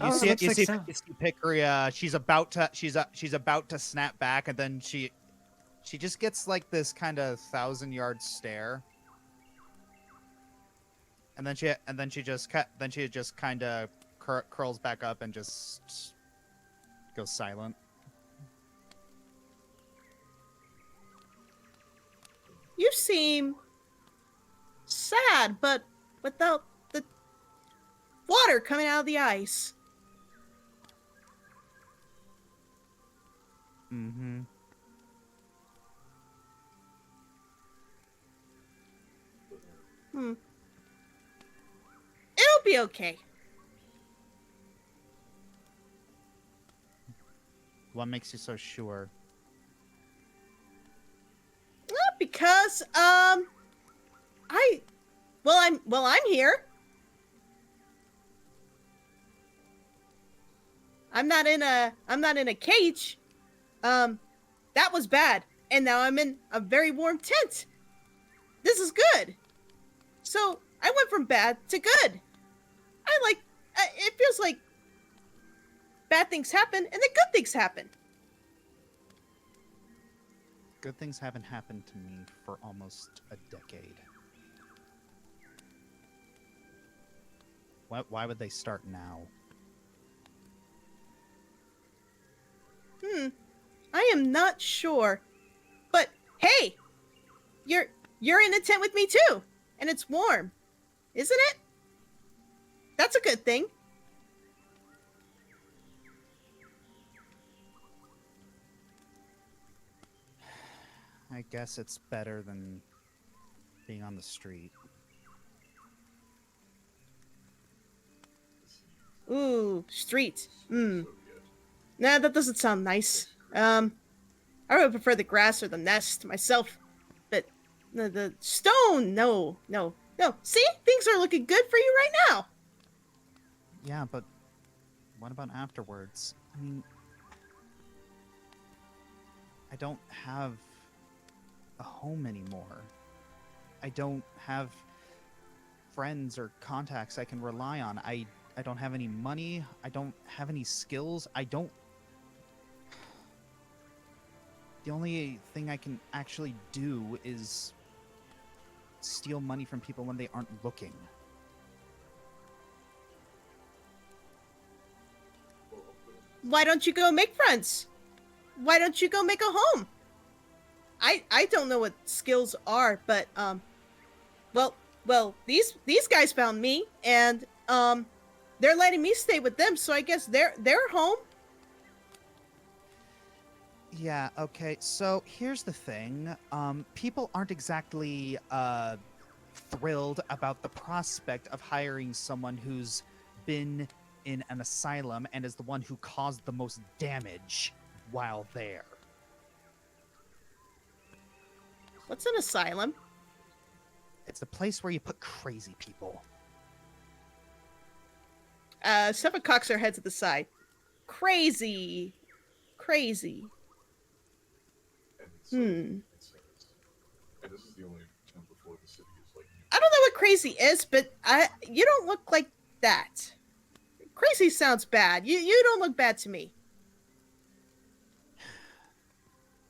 You see it. You see Picria. She's about to snap back, and then she just gets like this kind of 1,000-yard stare, and then she just kind of curls back up and just goes silent.
You seem sad, but without the water coming out of the ice.
Mm-hmm.
It'll be okay.
What makes you so sure?
Because I'm here. I'm not in a cage. That was bad. And now I'm in a very warm tent. This is good. So I went from bad to good. It feels like bad things happen and then good things happen.
Good things haven't happened to me for almost a decade. Why would they start now?
I am not sure. But hey, you're in a tent with me too, and it's warm. Isn't it? That's a good thing.
I guess it's better than being on the street.
Ooh, street. Nah, that doesn't sound nice. I would prefer the grass or the nest myself. But the stone, no. See? Things are looking good for you right now.
Yeah, but what about afterwards? I mean, I don't have a home anymore. I don't have friends or contacts I can rely on. I don't have any money. I don't have any skills. The only thing I can actually do is steal money from people when they aren't looking.
Why don't you go make friends? Why don't you go make a home? I don't know what skills are, but well, these guys found me, and they're letting me stay with them, so I guess they're home.
Yeah, okay. So here's the thing. People aren't exactly thrilled about the prospect of hiring someone who's been in an asylum and is the one who caused the most damage while there.
What's an asylum?
It's the place where you put crazy people.
Seven cocks their heads at the side. Crazy. Hmm. I don't know what crazy is, but you don't look like that. Crazy sounds bad. You don't look bad to me.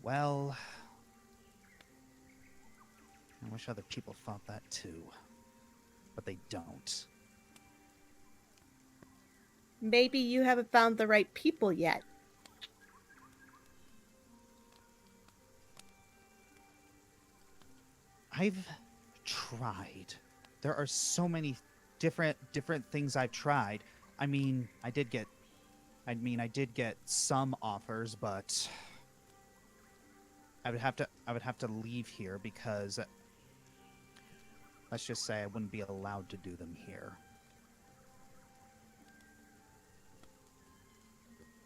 Well, I wish other people thought that too. But they don't.
Maybe you haven't found the right people yet.
I've tried. There are so many different things I've tried. I did get some offers, but I would have to leave here because let's just say I wouldn't be allowed to do them here.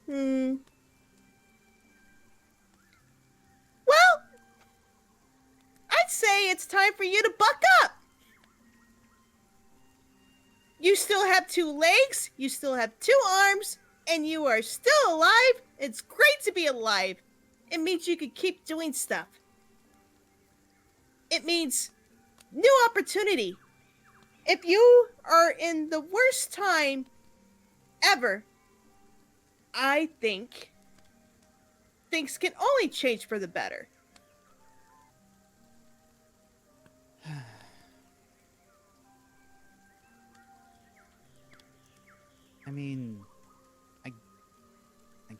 Well, I'd say it's time for you to buck up. You still have 2 legs, you still have 2 arms, and you are still alive. It's great to be alive. It means you can keep doing stuff. It means new opportunity. If you are in the worst time ever, I think things can only change for the better.
I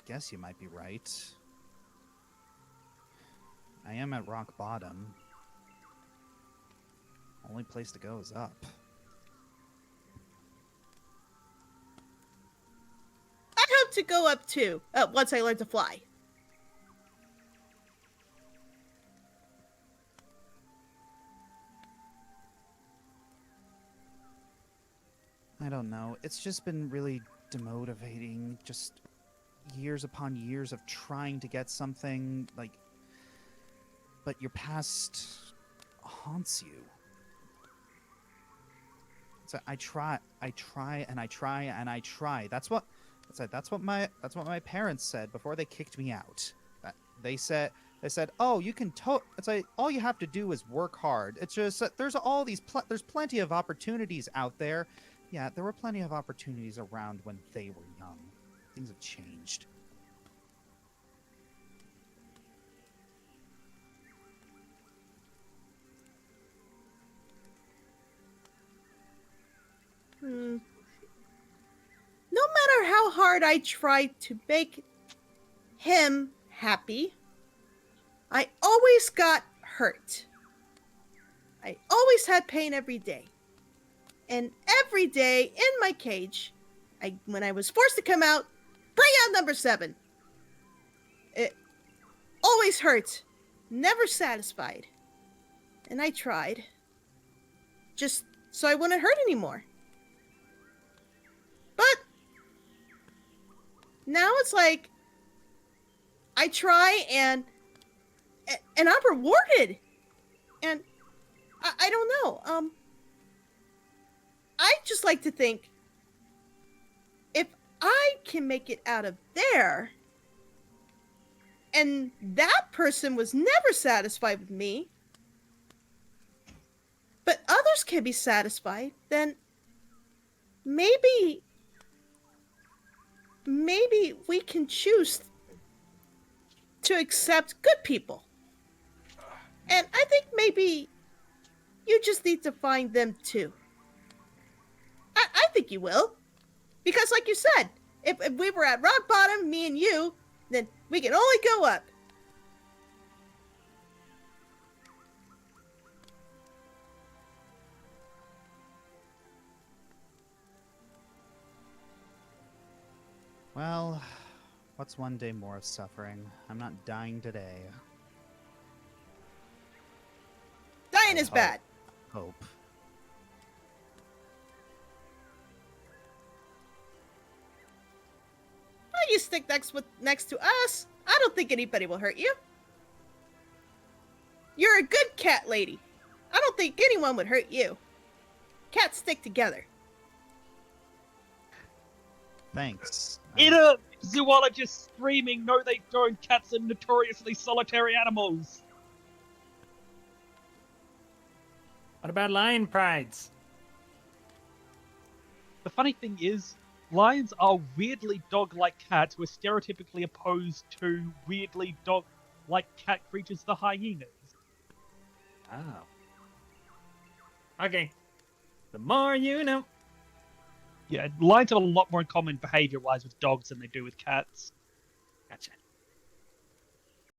guess you might be right. I am at rock bottom. Only place to go is up.
I hope to go up too, once I learn to fly.
I don't know. It's just been really demotivating. Just years upon years of trying to get something, but your past haunts you. So I try, and I try. That's what my parents said before they kicked me out. They said, "Oh, you can it's like all you have to do is work hard." It's just that there's all these there's plenty of opportunities out there. Yeah, there were plenty of opportunities around when they were young. Things have changed.
No matter how hard I tried to make him happy, I always got hurt. I always had pain every day. And every day in my cage, when I was forced to come out, bring out number 7. It always hurt, never satisfied. And I tried, just so I wouldn't hurt anymore. But now it's like I try and I'm rewarded. And I don't know. I just like to think if I can make it out of there, and that person was never satisfied with me, but others can be satisfied, then maybe we can choose to accept good people. And I think maybe you just need to find them too. I think you will. Because like you said, if we were at rock bottom, me and you, then we can only go up.
Well, what's one day more of suffering? I'm not dying today.
Dying is
hope.
bad.
Hope.
Well, you stick next to us. I don't think anybody will hurt you. You're a good cat lady. I don't think anyone would hurt you. Cats stick together.
Thanks.
Inner zoologist screaming, no they don't, cats are notoriously solitary animals.
What about lion prides?
The funny thing is, lions are weirdly dog-like cats who are stereotypically opposed to weirdly dog-like cat creatures, the hyenas.
Oh. Okay. The more you know.
Yeah, lions have a lot more in common behavior-wise with dogs than they do with cats.
Gotcha.